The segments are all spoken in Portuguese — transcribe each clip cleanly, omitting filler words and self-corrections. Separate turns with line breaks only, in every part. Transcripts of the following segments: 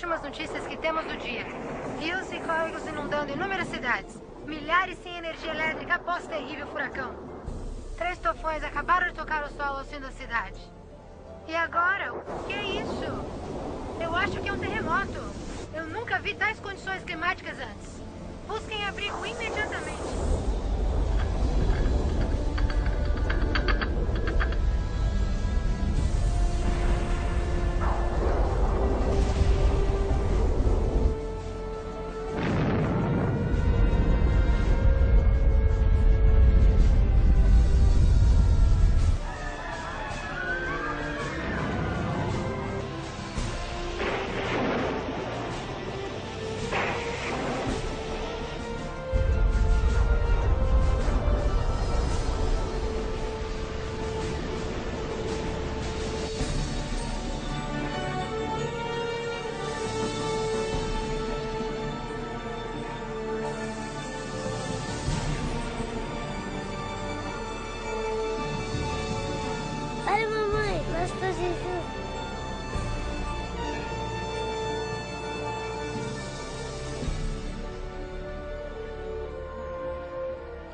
últimas notícias que temos do dia. Rios e córregos inundando inúmeras cidades. Milhares sem energia elétrica após terrível furacão. 3 tufões acabaram de tocar o solo ao fim da cidade. E agora? O que é isso? Eu acho que é um terremoto. Eu nunca vi tais condições climáticas antes. Busquem abrigo imediatamente.
Olha, mamãe, nós todos juntos.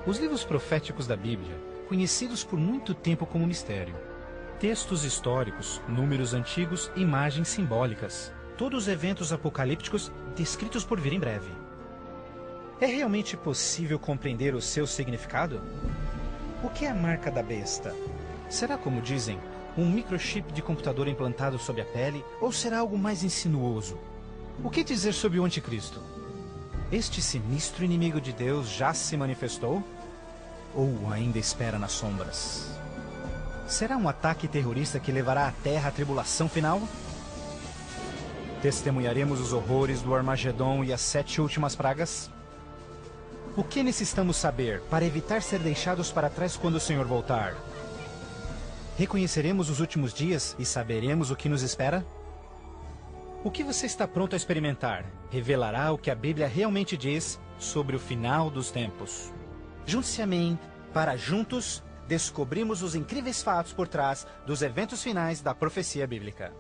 Os livros proféticos da Bíblia, conhecidos por muito tempo como mistério. Textos históricos, números antigos, imagens simbólicas. Todos eventos apocalípticos descritos por vir em breve. É realmente possível compreender o seu significado? O que é a marca da besta? Será, como dizem, um microchip de computador implantado sob a pele, ou será algo mais insinuoso? O que dizer sobre o anticristo? Este sinistro inimigo de Deus já se manifestou? Ou ainda espera nas sombras? Será um ataque terrorista que levará a Terra à tribulação final? Testemunharemos os horrores do Armagedon e as 7 últimas pragas? O que necessitamos saber para evitar ser deixados para trás quando o Senhor voltar? Reconheceremos os últimos dias e saberemos o que nos espera? O que você está pronto a experimentar revelará o que a Bíblia realmente diz sobre o final dos tempos. Junte-se a mim para juntos descobrirmos os incríveis fatos por trás dos eventos finais da profecia bíblica.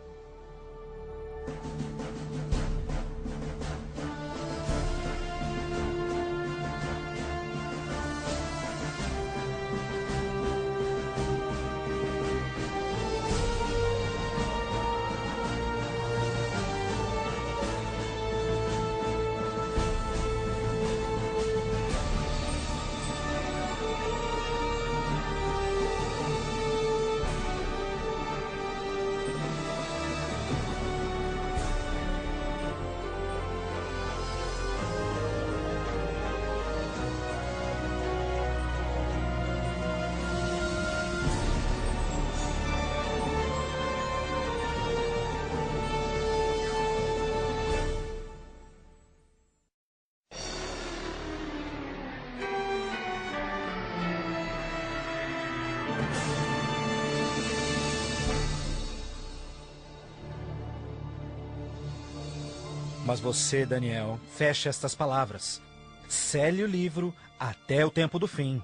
Mas você, Daniel, feche estas palavras. Cele o livro até o tempo do fim.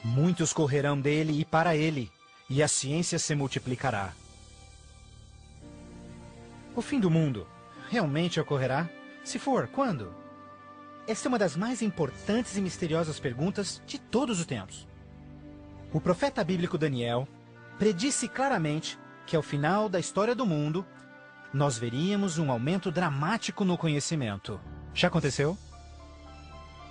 Muitos correrão dele e para ele, e a ciência se multiplicará. O fim do mundo realmente ocorrerá? Se for, quando? Esta é uma das mais importantes e misteriosas perguntas de todos os tempos. O profeta bíblico Daniel predisse claramente que ao final da história do mundo, nós veríamos um aumento dramático no conhecimento. Já aconteceu?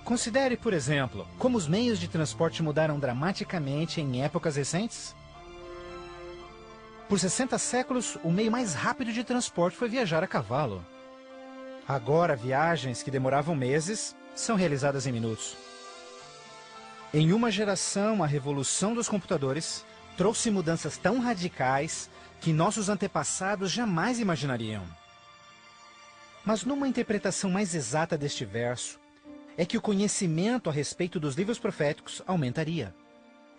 Considere, por exemplo, como os meios de transporte mudaram dramaticamente em épocas recentes. Por 60 séculos, o meio mais rápido de transporte foi viajar a cavalo. Agora, viagens que demoravam meses são realizadas em minutos. Em uma geração, a revolução dos computadores trouxe mudanças tão radicais que nossos antepassados jamais imaginariam. Mas numa interpretação mais exata deste verso, é que o conhecimento a respeito dos livros proféticos aumentaria.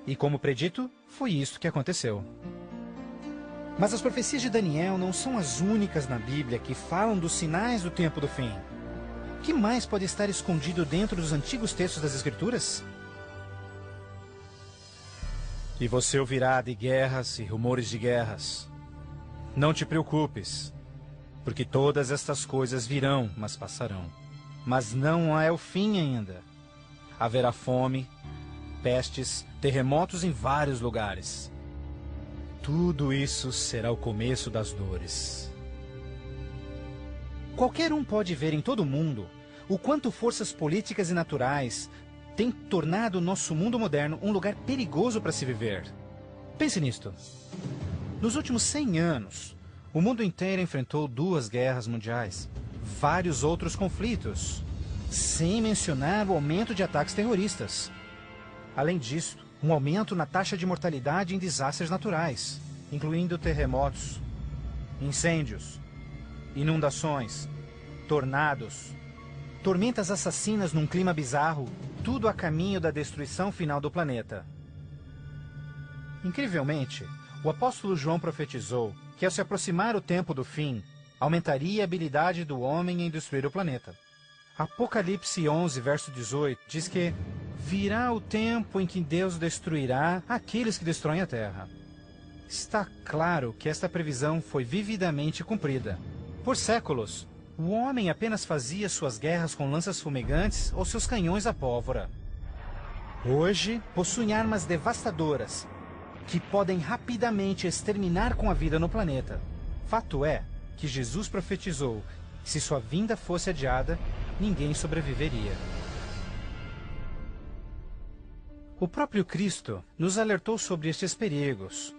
E como predito, foi isso que aconteceu. Mas as profecias de Daniel não são as únicas na Bíblia que falam dos sinais do tempo do fim. O que mais pode estar escondido dentro dos antigos textos das Escrituras? E você ouvirá de guerras e rumores de guerras. Não te preocupes. porque todas estas coisas virão, mas passarão. Mas não é o fim ainda. Haverá fome, pestes, terremotos em vários lugares. Tudo isso será o começo das dores. Qualquer um pode ver em todo o mundo o quanto forças políticas e naturais têm tornado o nosso mundo moderno um lugar perigoso para se viver. Pense nisto. Nos últimos 100 anos, o mundo inteiro enfrentou 2 guerras mundiais, vários outros conflitos, sem mencionar o aumento de ataques terroristas. Além disso, um aumento na taxa de mortalidade em desastres naturais, incluindo terremotos, incêndios, inundações, tornados, tormentas assassinas num clima bizarro, tudo a caminho da destruição final do planeta. Incrivelmente, o apóstolo João profetizou que ao se aproximar o tempo do fim, aumentaria a habilidade do homem em destruir o planeta. Apocalipse 11, verso 18, diz que virá o tempo em que Deus destruirá aqueles que destroem a terra. Está claro que esta previsão foi vividamente cumprida. Por séculos, o homem apenas fazia suas guerras com lanças fumegantes ou seus canhões a pólvora. Hoje, possuem armas devastadoras que podem rapidamente exterminar com a vida no planeta. Fato é que Jesus profetizou que se sua vinda fosse adiada, ninguém sobreviveria. O próprio Cristo nos alertou sobre estes perigos,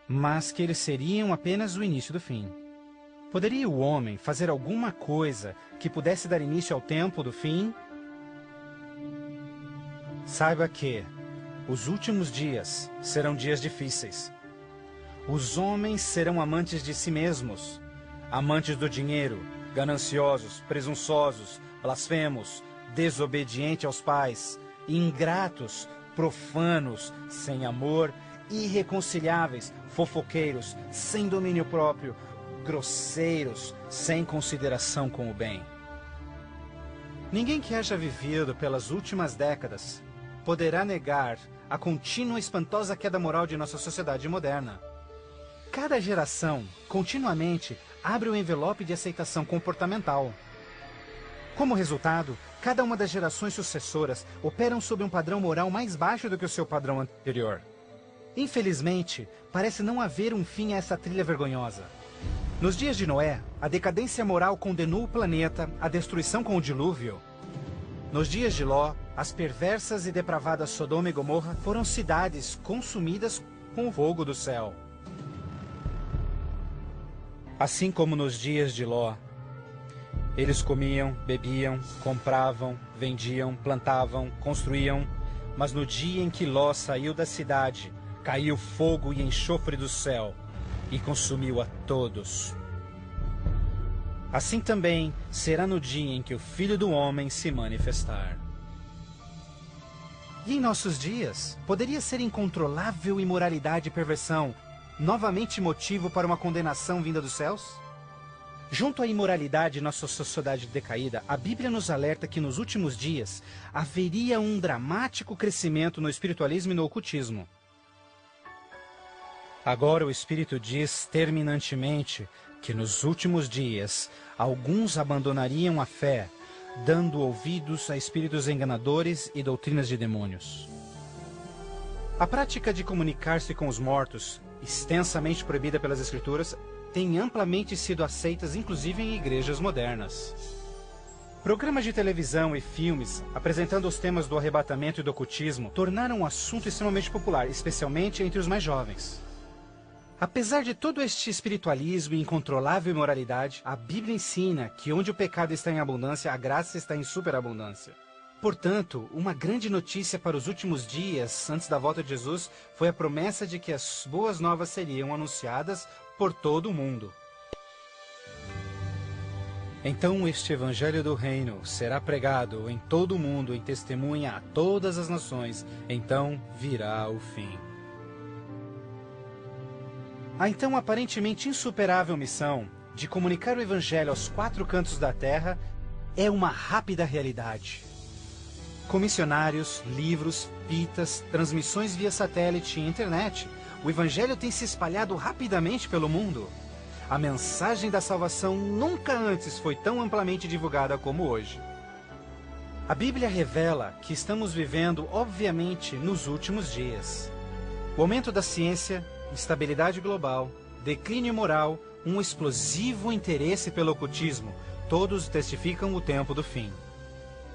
mas que eles seriam apenas o início do fim. Poderia o homem fazer alguma coisa que pudesse dar início ao tempo do fim? Saiba que os últimos dias serão dias difíceis. Os homens serão amantes de si mesmos, amantes do dinheiro, gananciosos, presunçosos, blasfemos, desobedientes aos pais, ingratos, profanos, sem amor, irreconciliáveis, fofoqueiros, sem domínio próprio, grosseiros, sem consideração com o bem. Ninguém que haja vivido pelas últimas décadas poderá negar a contínua e espantosa queda moral de nossa sociedade moderna. Cada geração, continuamente, abre o envelope de aceitação comportamental. Como resultado, cada uma das gerações sucessoras operam sob um padrão moral mais baixo do que o seu padrão anterior. Infelizmente, parece não haver um fim a essa trilha vergonhosa. Nos dias de Noé, a decadência moral condenou o planeta à destruição com o dilúvio. Nos dias de Ló, as perversas e depravadas Sodoma e Gomorra foram cidades consumidas com o fogo do céu. Assim como nos dias de Ló, eles comiam, bebiam, compravam, vendiam, plantavam, construíam, mas no dia em que Ló saiu da cidade, caiu fogo e enxofre do céu e consumiu a todos. Assim também será no dia em que o Filho do Homem se manifestar. E em nossos dias, poderia ser incontrolável imoralidade e perversão novamente motivo para uma condenação vinda dos céus? Junto à imoralidade em nossa sociedade decaída, a Bíblia nos alerta que nos últimos dias haveria um dramático crescimento no espiritualismo e no ocultismo. Agora o Espírito diz terminantemente que nos últimos dias alguns abandonariam a fé, dando ouvidos a espíritos enganadores e doutrinas de demônios. A prática de comunicar-se com os mortos, extensamente proibida pelas Escrituras, tem amplamente sido aceitas inclusive em igrejas modernas. Programas de televisão e filmes apresentando os temas do arrebatamento e do ocultismo tornaram um assunto extremamente popular, especialmente entre os mais jovens. Apesar de todo este espiritualismo e incontrolável imoralidade, a Bíblia ensina que onde o pecado está em abundância, a graça está em superabundância. Portanto, uma grande notícia para os últimos dias, antes da volta de Jesus, foi a promessa de que as boas novas seriam anunciadas por todo o mundo. Então este evangelho do reino será pregado em todo o mundo em testemunha a todas as nações, então virá o fim. A então aparentemente insuperável missão de comunicar o Evangelho aos 4 cantos da terra é uma rápida realidade. Com missionários, livros, fitas, transmissões via satélite e internet, o Evangelho tem se espalhado rapidamente pelo mundo. a mensagem da salvação nunca antes foi tão amplamente divulgada como hoje. A Bíblia revela que estamos vivendo, obviamente, nos últimos dias. O aumento da ciência, instabilidade global, declínio moral, um explosivo interesse pelo ocultismo, todos testificam o tempo do fim.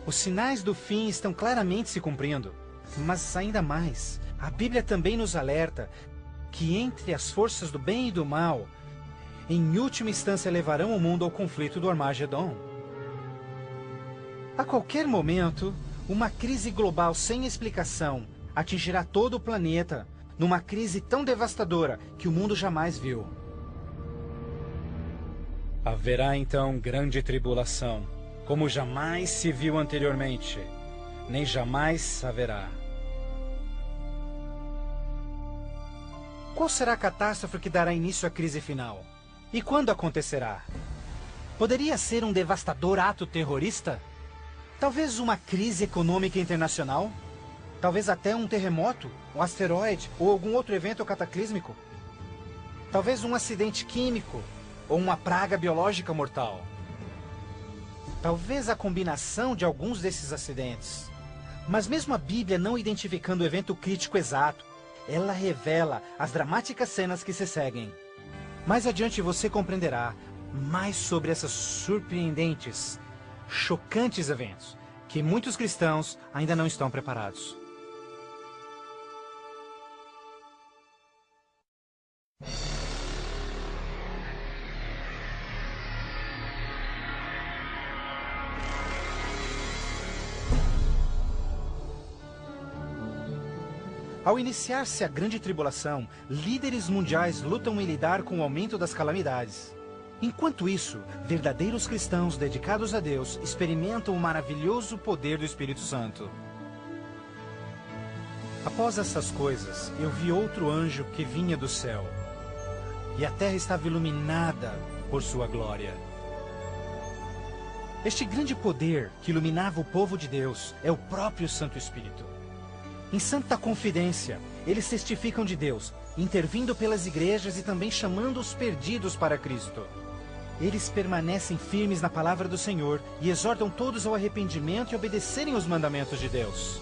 Os sinais do fim estão claramente se cumprindo, mas ainda mais, a Bíblia também nos alerta que entre as forças do bem e do mal, em última instância levarão o mundo ao conflito do Armagedon. A qualquer momento, uma crise global sem explicação atingirá todo o planeta, numa crise tão devastadora que o mundo jamais viu. Haverá então grande tribulação, como jamais se viu anteriormente, nem jamais haverá. Qual será a catástrofe que dará início à crise final? E quando acontecerá? Poderia ser um devastador ato terrorista? Talvez uma crise econômica internacional? Talvez até um terremoto, um asteroide ou algum outro evento cataclísmico? Talvez um acidente químico ou uma praga biológica mortal? Talvez a combinação de alguns desses acidentes. Mas mesmo a Bíblia não identificando o evento crítico exato, ela revela as dramáticas cenas que se seguem. Mais adiante você compreenderá mais sobre essas surpreendentes, chocantes eventos que muitos cristãos ainda não estão preparados. Ao iniciar-se a grande tribulação, líderes mundiais lutam em lidar com o aumento das calamidades. Enquanto isso, verdadeiros cristãos dedicados a Deus experimentam o maravilhoso poder do Espírito Santo. Após essas coisas, eu vi outro anjo que vinha do céu, e a terra estava iluminada por sua glória. Este grande poder que iluminava o povo de Deus é o próprio Santo Espírito. Em santa confidência, eles testificam de Deus, intervindo pelas igrejas e também chamando os perdidos para Cristo. Eles permanecem firmes na palavra do Senhor e exortam todos ao arrependimento e obedecerem os mandamentos de Deus.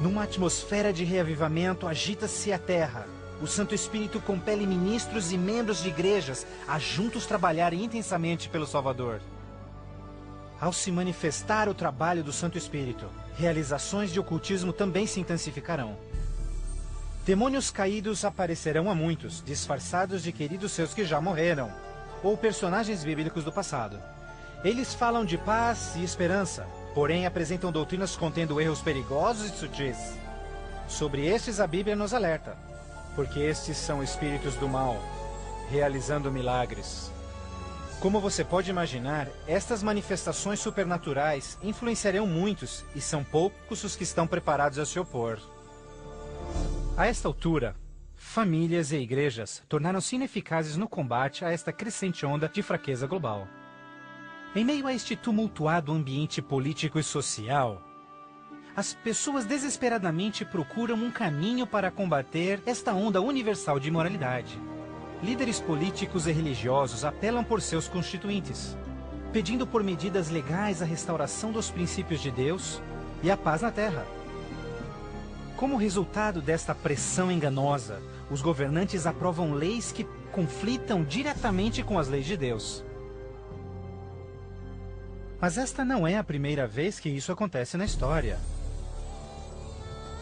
Numa atmosfera de reavivamento, agita-se a terra. O Santo Espírito compele ministros e membros de igrejas a juntos trabalharem intensamente pelo Salvador. Ao se manifestar o trabalho do Santo Espírito, realizações de ocultismo também se intensificarão. Demônios caídos aparecerão a muitos, disfarçados de queridos seus que já morreram, ou personagens bíblicos do passado. Eles falam de paz e esperança, porém apresentam doutrinas contendo erros perigosos e sutis. Sobre estes a Bíblia nos alerta, porque estes são espíritos do mal, realizando milagres. Como você pode imaginar, estas manifestações supernaturais influenciarão muitos e são poucos os que estão preparados a se opor. A esta altura, famílias e igrejas tornaram-se ineficazes no combate a esta crescente onda de fraqueza global. Em meio a este tumultuado ambiente político e social, as pessoas desesperadamente procuram um caminho para combater esta onda universal de imoralidade. Líderes políticos e religiosos apelam por seus constituintes, pedindo por medidas legais a restauração dos princípios de Deus e a paz na terra. Como resultado desta pressão enganosa, os governantes aprovam leis que conflitam diretamente com as leis de Deus. Mas esta não é a primeira vez que isso acontece na história.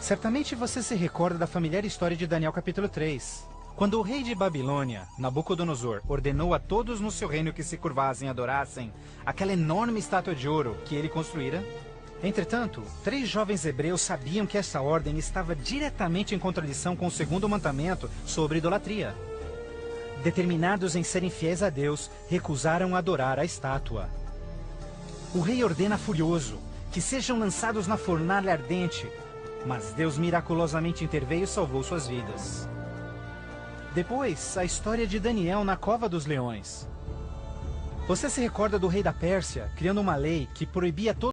Certamente você se recorda da familiar história de Daniel capítulo 3. Quando o rei de Babilônia, Nabucodonosor, ordenou a todos no seu reino que se curvassem e adorassem aquela enorme estátua de ouro que ele construíra. Entretanto, 3 jovens hebreus sabiam que essa ordem estava diretamente em contradição com o segundo mandamento sobre idolatria. Determinados em serem fiéis a Deus, recusaram adorar a estátua. O rei ordena furioso que sejam lançados na fornalha ardente, mas Deus miraculosamente interveio e salvou suas vidas. Depois, a história de Daniel na cova dos leões. Você se recorda do rei da Pérsia criando uma lei que proibia todo